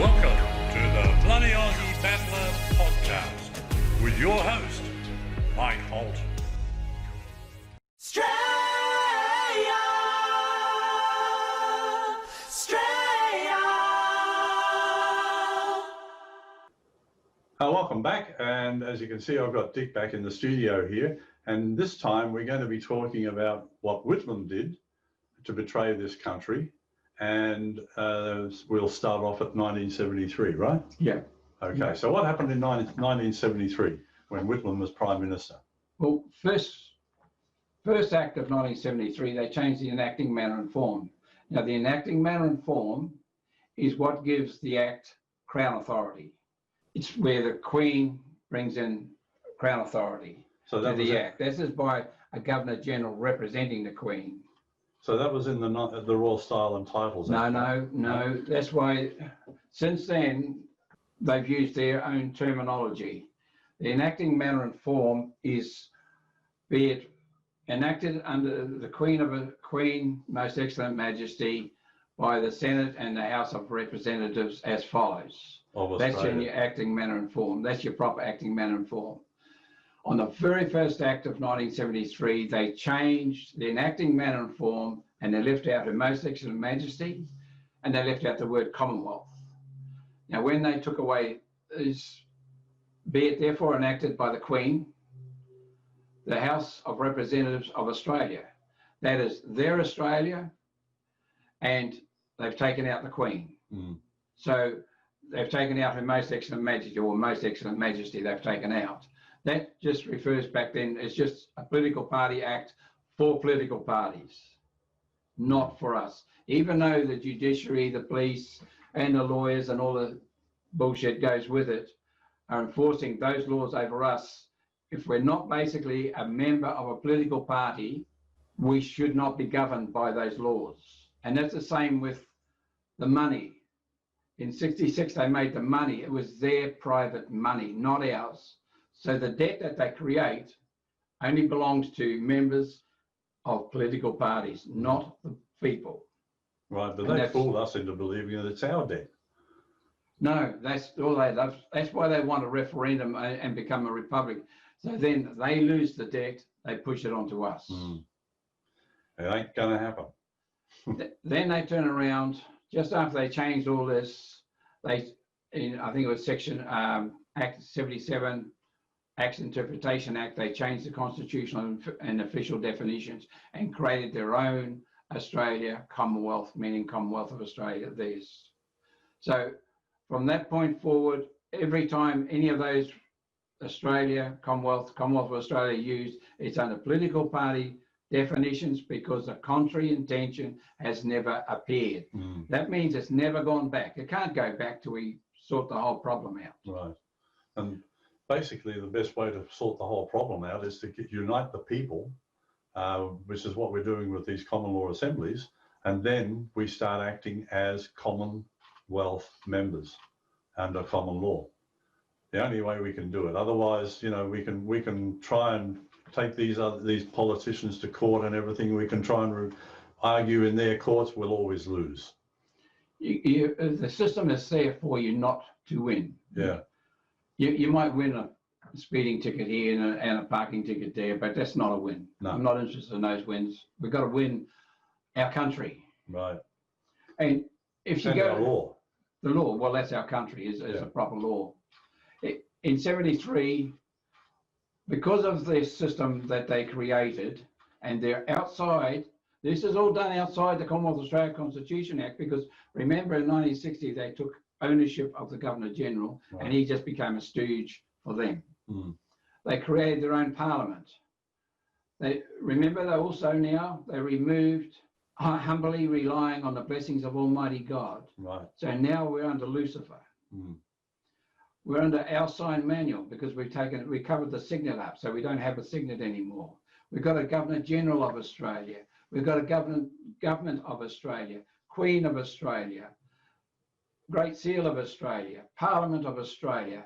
Welcome to the Bloody Aussie Battler podcast with your host, Mike Holt. Welcome back, and as you can see, I've got Dick back in the studio here, and this time we're going to be talking about what Whitlam did to betray this country, and we'll start off at 1973, right? Yeah. Okay, Yeah. So what happened in 1973 when Whitlam was Prime Minister? Well, first act of 1973, they changed the enacting manner and form. Now, the enacting manner and form is what gives the act Crown authority. It's where the Queen brings in Crown authority to the act. This is by a Governor General representing the Queen. So that was in the Royal Style and Titles Act? No. That's why, since then, they've used their own terminology. The enacting manner and form is, be it enacted under the Queen, Most Excellent Majesty, by the Senate and the House of Representatives as follows. That's your acting manner and form. That's your proper acting manner and form. On the very first act of 1973, they changed the enacting manner and form, and they left out Her Most Excellent Majesty, and they left out the word Commonwealth. Now, when they took away this, be it therefore enacted by the Queen, the House of Representatives of Australia, that is their Australia, and they've taken out the Queen. So they've taken out Her Most Excellent Majesty, or Most Excellent Majesty they've taken out. That just refers back then, it's just a political party act for political parties, not for us. Even though the judiciary, the police, and the lawyers and all the bullshit goes with it are enforcing those laws over us, if we're not basically a member of a political party, we should not be governed by those laws. And that's the same with the money. In 66, they made the money. It was their private money, not ours. So the debt that they create only belongs to members of political parties, not the people. Right, but they fooled us into believing that it's our debt. No, that's all they love. That's why they want a referendum and become a republic. So then they lose the debt, they push it onto us. It ain't going to happen. Then they turn around, just after they changed all this, I think it was Section Act 77, Acts Interpretation Act, they changed the constitutional and official definitions and created their own Australia, Commonwealth, meaning Commonwealth of Australia, theirs. So from that point forward, every time any of those Australia, Commonwealth of Australia used, it's under political party definitions because the contrary intention has never appeared. That means it's never gone back. It can't go back till we sort the whole problem out. Right. And basically the best way to sort the whole problem out is to unite the people, which is what we're doing with these common law assemblies, and then we start acting as Commonwealth members under common law. The only way we can do it. Otherwise, you know, we can try and take these politicians to court and everything. We can try and argue in their courts. We'll always lose. The system is there for you not to win. Yeah. You might win a speeding ticket here and a parking ticket there, but that's not a win. No. I'm not interested in those wins. We've got to win our country. Right. And if you go... Our law. The law, well, that's our country, is a proper law. In 73, because of the system that they created, and they're outside, this is all done outside the Commonwealth of Australia Constitution Act, because remember in 1960, they took ownership of the Governor General, and he just became a stooge for them. They created their own parliament. Remember, they also now, they removed humbly relying on the blessings of Almighty God. Right. So now we're under Lucifer. We're under our sign manual because we covered the signet up, so we don't have a signet anymore. We've got a Governor General of Australia. We've got a Government of Australia, Queen of Australia, Great Seal of Australia, Parliament of Australia,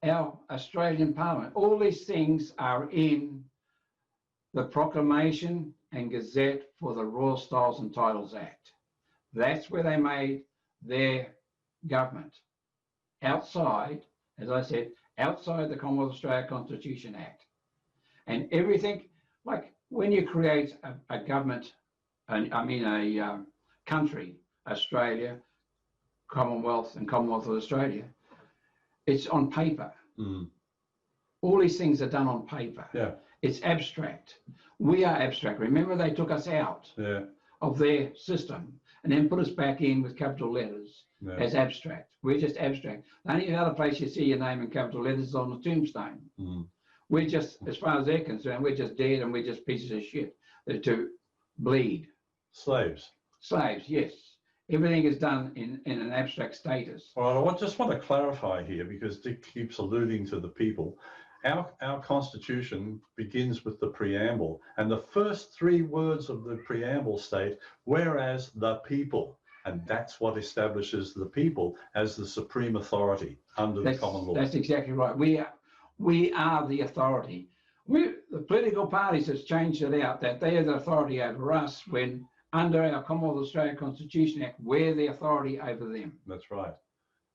our Australian Parliament. All these things are in the Proclamation and Gazette for the Royal Styles and Titles Act. That's where they made their government. outside, as I said, outside the Commonwealth of Australia Constitution Act. And everything, like when you create a government, a country, Australia, Commonwealth and Commonwealth of Australia, it's on paper. All these things are done on paper. Yeah. It's abstract. We are abstract. Remember, they took us out of their system and then put us back in with capital letters as abstract. We're just abstract. The only other place you see your name in capital letters is on the tombstone. We're just, as far as they're concerned, we're just dead and we're just pieces of shit. They're to bleed. Slaves. Slaves, yes. Everything is done in an abstract status. All right, I just want to clarify here, because Dick keeps alluding to the people. Our Constitution begins with the preamble, and the first 3 words of the preamble state, whereas the people, and that's what establishes the people as the supreme authority under the common law. That's exactly right. We are the authority. The political parties has changed it out that they are the authority over us, when under our Commonwealth of Australia Constitution Act, we're the authority over them. That's right.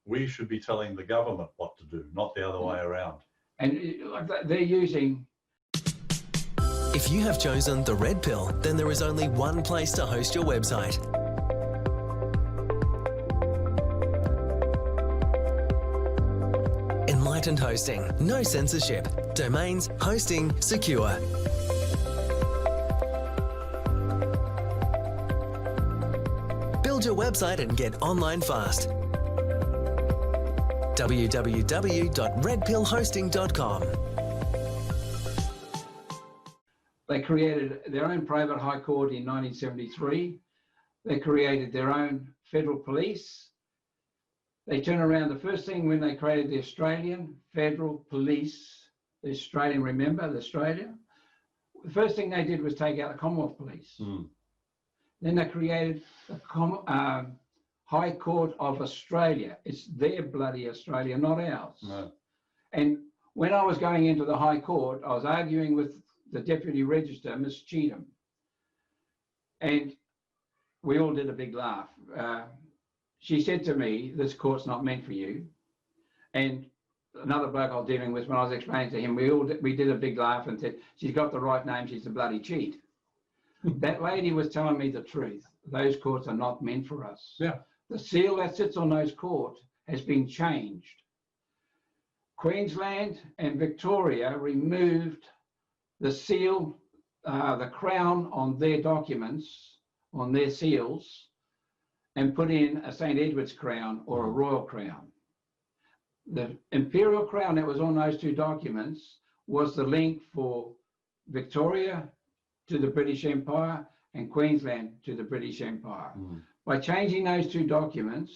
We should be telling the government what to do, not the other way around. And they're using... If you have chosen the red pill, then there is only one place to host your website. Enlightened hosting, no censorship. Domains, hosting, secure. Build your website and get online fast. www.redpillhosting.com. They created their own private high court in 1973. They created their own federal police. They turned around, the first thing when they created the Australian Federal Police, the Australian, remember the Australia? The first thing they did was take out the Commonwealth Police. Then they created the High Court of Australia. It's their bloody Australia, not ours. No. And when I was going into the High Court, I was arguing with the Deputy Register, Miss Cheatham. And we all did a big laugh. She said to me, this court's not meant for you. And another bloke I was dealing with, when I was explaining to him, we did a big laugh and said, she's got the right name, she's a bloody cheat. That lady was telling me the truth. Those courts are not meant for us. Yeah. The seal that sits on those courts has been changed. Queensland and Victoria removed the seal, the crown on their documents, on their seals, and put in a St. Edward's crown or a royal crown. The imperial crown that was on those 2 documents was the link for Victoria to the British Empire and Queensland to the British Empire. By changing those 2 documents,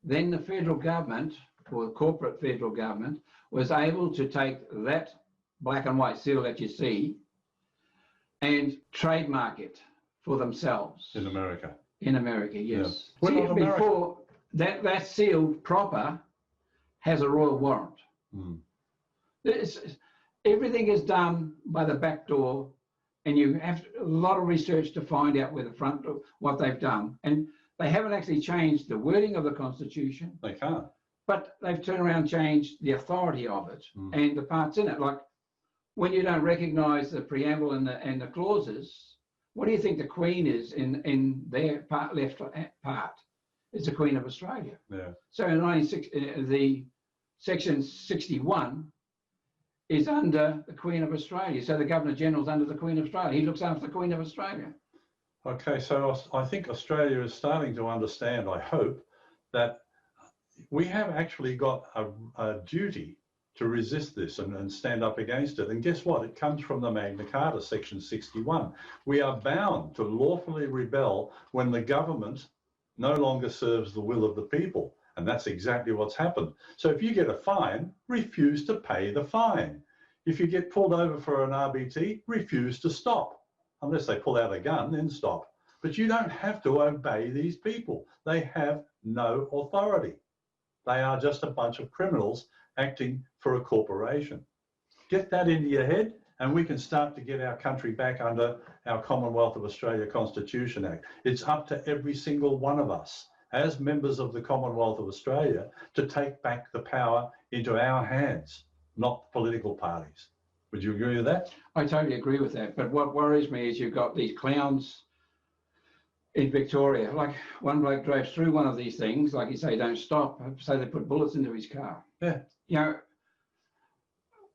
then the federal government, or the corporate federal government, was able to take that black and white seal that you see and trademark it for themselves. In America. In America, yes. Yeah. See, before that seal proper has a royal warrant. Everything is done by the back door, and you have a lot of research to find out where the front door, what they've done. And they haven't actually changed the wording of the Constitution. They can't. But they've turned around and changed the authority of it and the parts in it. Like when you don't recognise the preamble and the clauses, what do you think the Queen is in their left part? It's the Queen of Australia. Yeah. So in the section 61 is under the Queen of Australia. So the Governor General's under the Queen of Australia. He looks after the Queen of Australia. Okay, so I think Australia is starting to understand, I hope, that we have actually got a duty to resist this and stand up against it. And guess what? It comes from the Magna Carta, section 61. We are bound to lawfully rebel when the government no longer serves the will of the people. And that's exactly what's happened. So if you get a fine, refuse to pay the fine. If you get pulled over for an RBT, refuse to stop. Unless they pull out a gun, then stop. But you don't have to obey these people. They have no authority. They are just a bunch of criminals acting for a corporation. Get that into your head, and we can start to get our country back under our Commonwealth of Australia Constitution Act. It's up to every single one of us as members of the Commonwealth of Australia to take back the power into our hands, not political parties. Would you agree with that? I totally agree with that. But what worries me is you've got these clowns in Victoria. Like one bloke drove through one of these things, like you say, don't stop, so they put bullets into his car. Yeah. You know,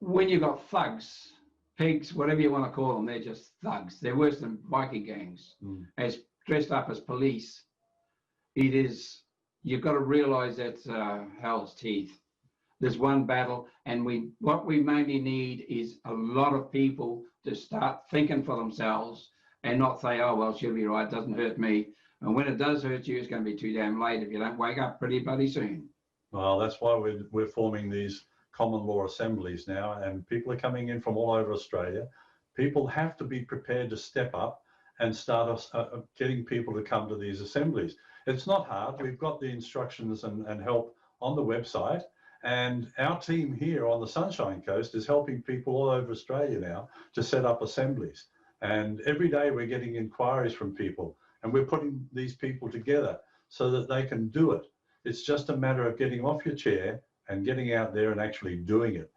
when you've got thugs, pigs, whatever you want to call them, they're just thugs. They're worse than bikie gangs. As dressed up as police, it is, you've got to realise that's hell's teeth. There's one battle, and what we mainly need is a lot of people to start thinking for themselves and not say, oh, well, she'll be right, it doesn't hurt me. And when it does hurt you, it's going to be too damn late if you don't wake up pretty bloody soon. Well, that's why we're forming these common law assemblies now, and people are coming in from all over Australia. People have to be prepared to step up and start getting people to come to these assemblies. It's not hard. We've got the instructions and help on the website. And our team here on the Sunshine Coast is helping people all over Australia now to set up assemblies. And every day we're getting inquiries from people, and we're putting these people together so that they can do it. It's just a matter of getting off your chair and getting out there and actually doing it.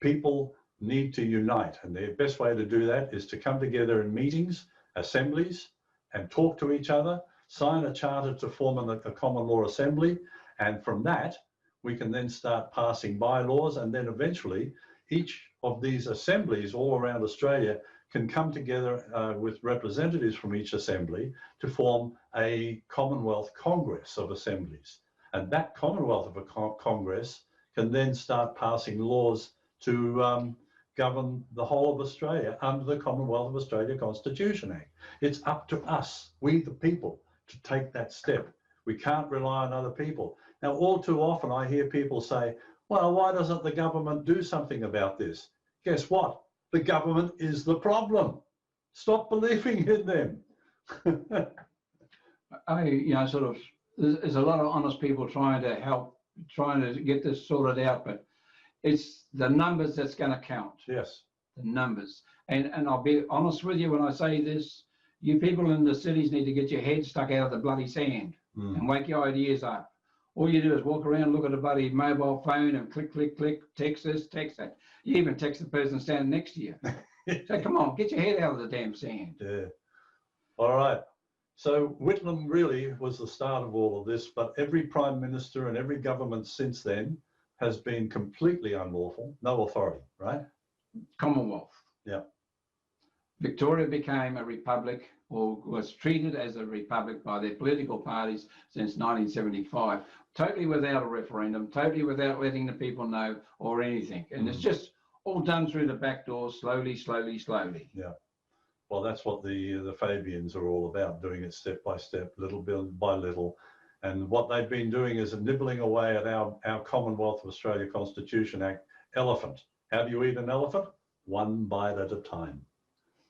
People need to unite, and the best way to do that is to come together in meetings, assemblies, and talk to each other, sign a charter to form a common law assembly, and from that, we can then start passing bylaws, and then eventually each of these assemblies all around Australia can come together with representatives from each assembly to form a Commonwealth Congress of Assemblies. And that Commonwealth of Congress can then start passing laws to govern the whole of Australia under the Commonwealth of Australia Constitution Act. It's up to us, we the people, to take that step. We can't rely on other people. Now, all too often I hear people say, well, why doesn't the government do something about this? Guess what? The government is the problem. Stop believing in them. There's a lot of honest people trying to help, trying to get this sorted out, but it's the numbers that's going to count. Yes. The numbers. And I'll be honest with you when I say this, you people in the cities need to get your head stuck out of the bloody sand and wake your ideas up. All you do is walk around, look at a bloody mobile phone and click, click, click, text this, text that. You even text the person standing next to you. So come on, get your head out of the damn sand. Yeah. All right. So Whitlam really was the start of all of this, but every Prime Minister and every government since then has been completely unlawful, no authority, right? Commonwealth. Yeah. Victoria became a republic, or was treated as a republic by their political parties since 1975, totally without a referendum, totally without letting the people know or anything. And it's just all done through the back door, slowly, slowly, slowly. Yeah. Well, that's what the Fabians are all about, doing it step by step, little bit by little. And what they've been doing is nibbling away at our Commonwealth of Australia Constitution Act elephant. How do you eat an elephant? One bite at a time.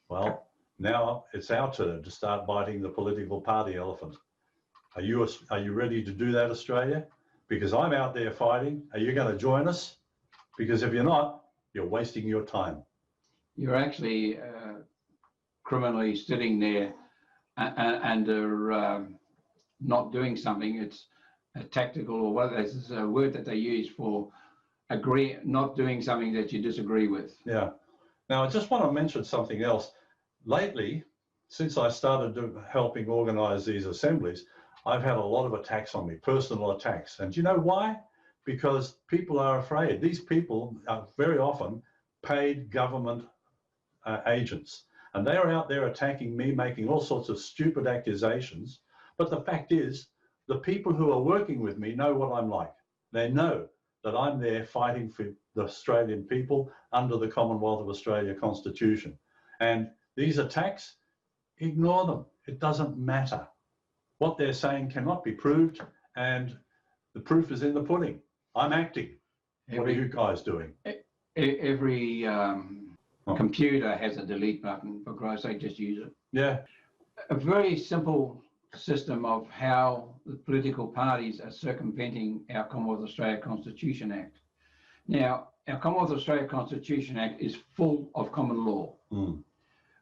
Well, now it's our turn to start biting the political party elephant. Are you ready to do that, Australia? Because I'm out there fighting. Are you going to join us? Because if you're not, you're wasting your time. You're actually criminally sitting there and not doing something. It's a tactical, or what is a word that they use for not doing something that you disagree with. Yeah. Now, I just want to mention something else. Lately, since I started helping organise these assemblies, I've had a lot of attacks on me, personal attacks. And do you know why? Because people are afraid. These people are very often paid government agents, and they are out there attacking me, making all sorts of stupid accusations. But the fact is, the people who are working with me know what I'm like. They know that I'm there fighting for the Australian people under the Commonwealth of Australia Constitution. And these attacks, ignore them. It doesn't matter. What they're saying cannot be proved, and the proof is in the pudding. I'm acting. What are you guys doing? Every computer has a delete button. For Christ's sake, just use it. Yeah. A very simple system of how the political parties are circumventing our Commonwealth of Australia Constitution Act. Now, our Commonwealth of Australia Constitution Act is full of common law.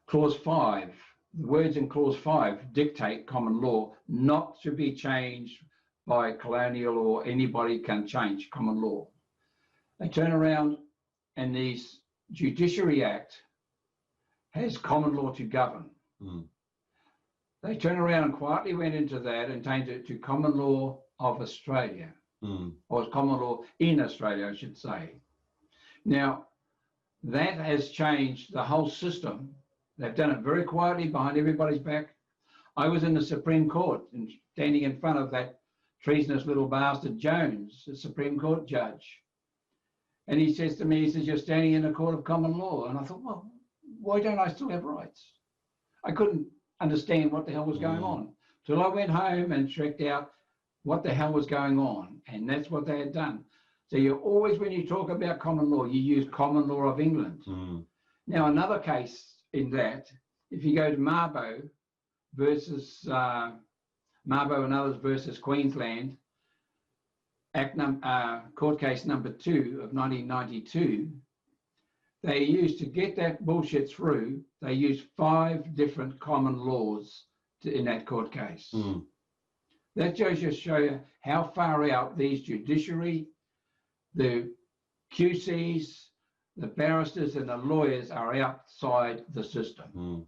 Clause 5, the words in Clause 5 dictate common law, not to be changed by colonial or anybody can change common law. They turn around and this Judiciary Act has common law to govern. They turn around and quietly went into that and changed it to common law of Australia, or common law in Australia, I should say. Now, that has changed the whole system. They've done it very quietly behind everybody's back. I was in the Supreme Court and standing in front of that treasonous little bastard Jones, the Supreme Court judge. And he says to me, he says, you're standing in a court of common law. And I thought, well, why don't I still have rights? I couldn't understand what the hell was going on till I went home and checked out what the hell was going on. And that's what they had done. So you always, when you talk about common law, you use common law of England. Now, another case in that, if you go to Mabo versus Mabo and others versus Queensland, court case number 2 of 1992, they used to get that bullshit through, they used 5 different common laws in that court case. That just show you how far out these judiciary, the QCs, the barristers and the lawyers are outside the system.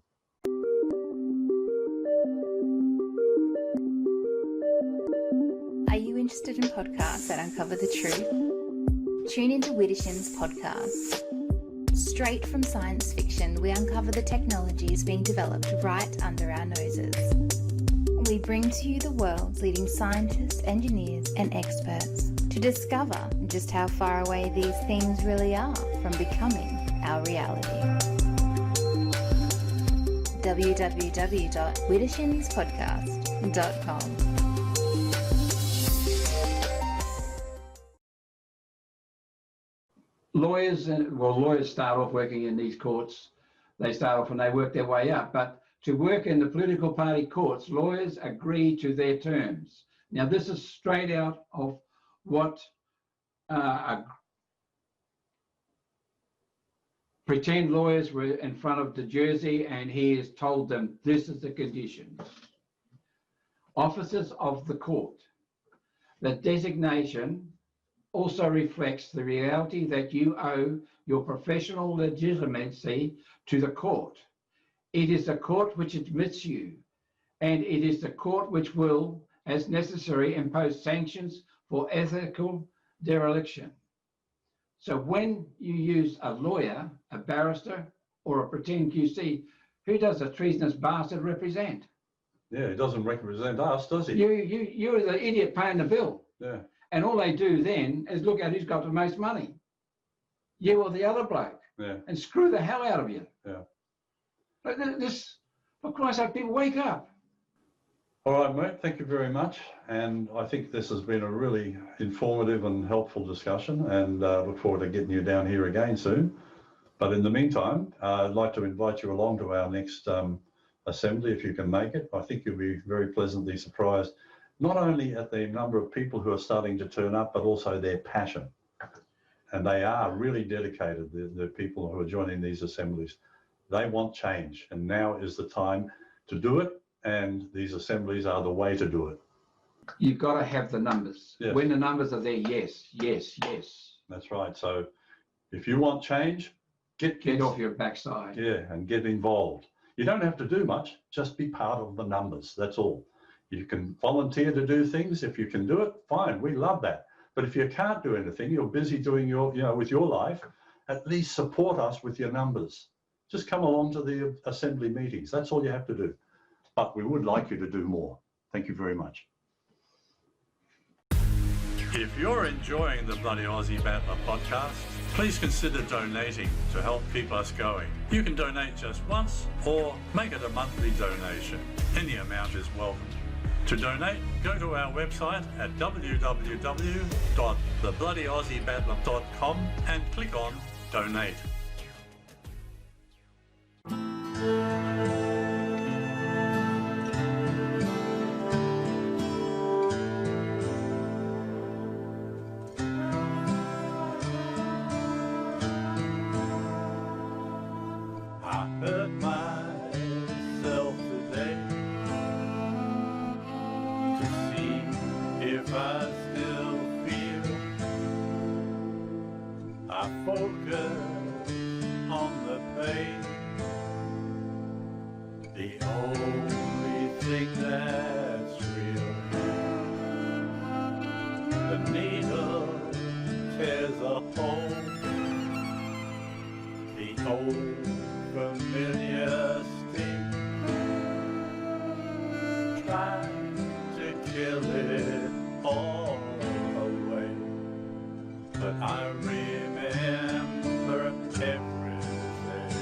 Are you interested in podcasts that uncover the truth? Tune into Whitlam's podcast. Straight from science fiction, we uncover the technologies being developed right under our noses. We bring to you the world's leading scientists, engineers and experts to discover just how far away these things really are from becoming our reality. www.whitlamspodcast.com. Lawyers start off working in these courts. They start off and they work their way up. But to work in the political party courts, lawyers agree to their terms. Now, this is straight out of what pretend lawyers were in front of the Jersey, and he has told them this is the conditions. Officers of the court. The designation also reflects the reality that you owe your professional legitimacy to the court. It is the court which admits you, and it is the court which will, as necessary, impose sanctions for ethical dereliction. So when you use a lawyer, a barrister, or a pretend QC, who does a treasonous bastard represent? Yeah, he doesn't represent us, does he? You're the idiot paying the bill. Yeah. And all they do then is look at who's got the most money. You or the other bloke. Yeah. And screw the hell out of you. Yeah. But this, for Christ's sake, people wake up. All right, mate, thank you very much. And I think this has been a really informative and helpful discussion, and look forward to getting you down here again soon. But in the meantime, I'd like to invite you along to our next assembly if you can make it. I think you'll be very pleasantly surprised, not only at the number of people who are starting to turn up, but also their passion. And they are really dedicated, the people who are joining these assemblies. They want change, and now is the time to do it, and these assemblies are the way to do it. You've got to have the numbers. Yes. When the numbers are there, yes, yes, yes. That's right. So if you want change, get off your backside. Yeah, and get involved. You don't have to do much, just be part of the numbers, that's all. You can volunteer to do things. If you can do it, fine, we love that. But if you can't do anything, you're busy doing your, with your life, at least support us with your numbers. Just come along to the assembly meetings. That's all you have to do. But we would like you to do more. Thank you very much. If you're enjoying the Bloody Aussie Battler podcast, please consider donating to help keep us going. You can donate just once or make it a monthly donation. Any amount is welcome. To donate, go to our website at www.thebloodyausiebattler.com and click on Donate. If I still feel. I focus on the pain, the only thing that's real. The needle tears a hole, the old familiar sting, trying to kill it all away. But I remember everything.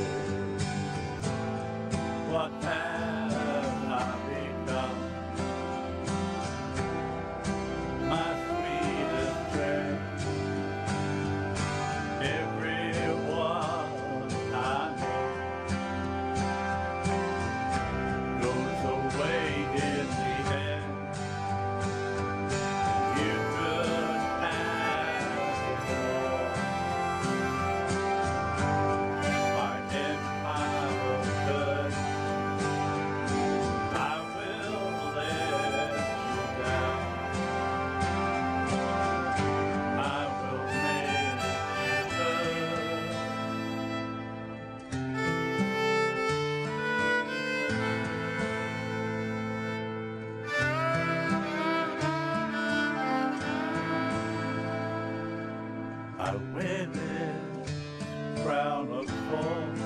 What have I become? My sweetest friend. Everyone I know goes away in the end. You could have it all. My empire good, I will let you down. I will make you hurt. I wear this crown of thorns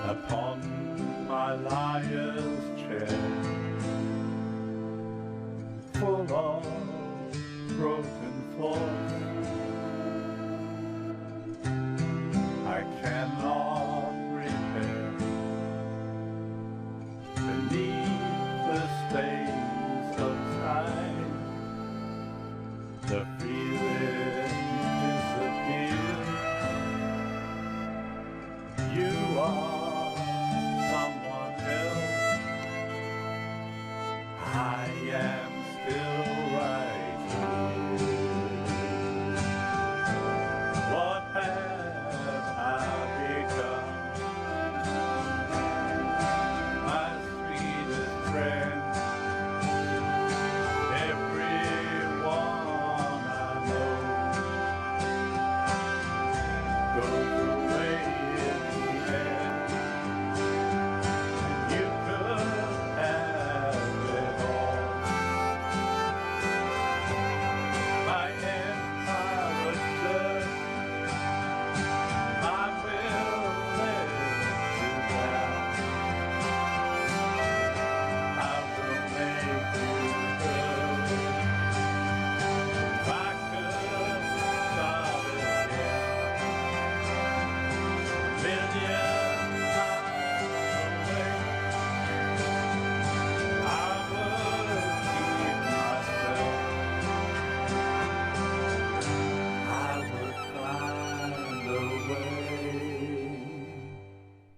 upon my liar's chair, full of broken thoughts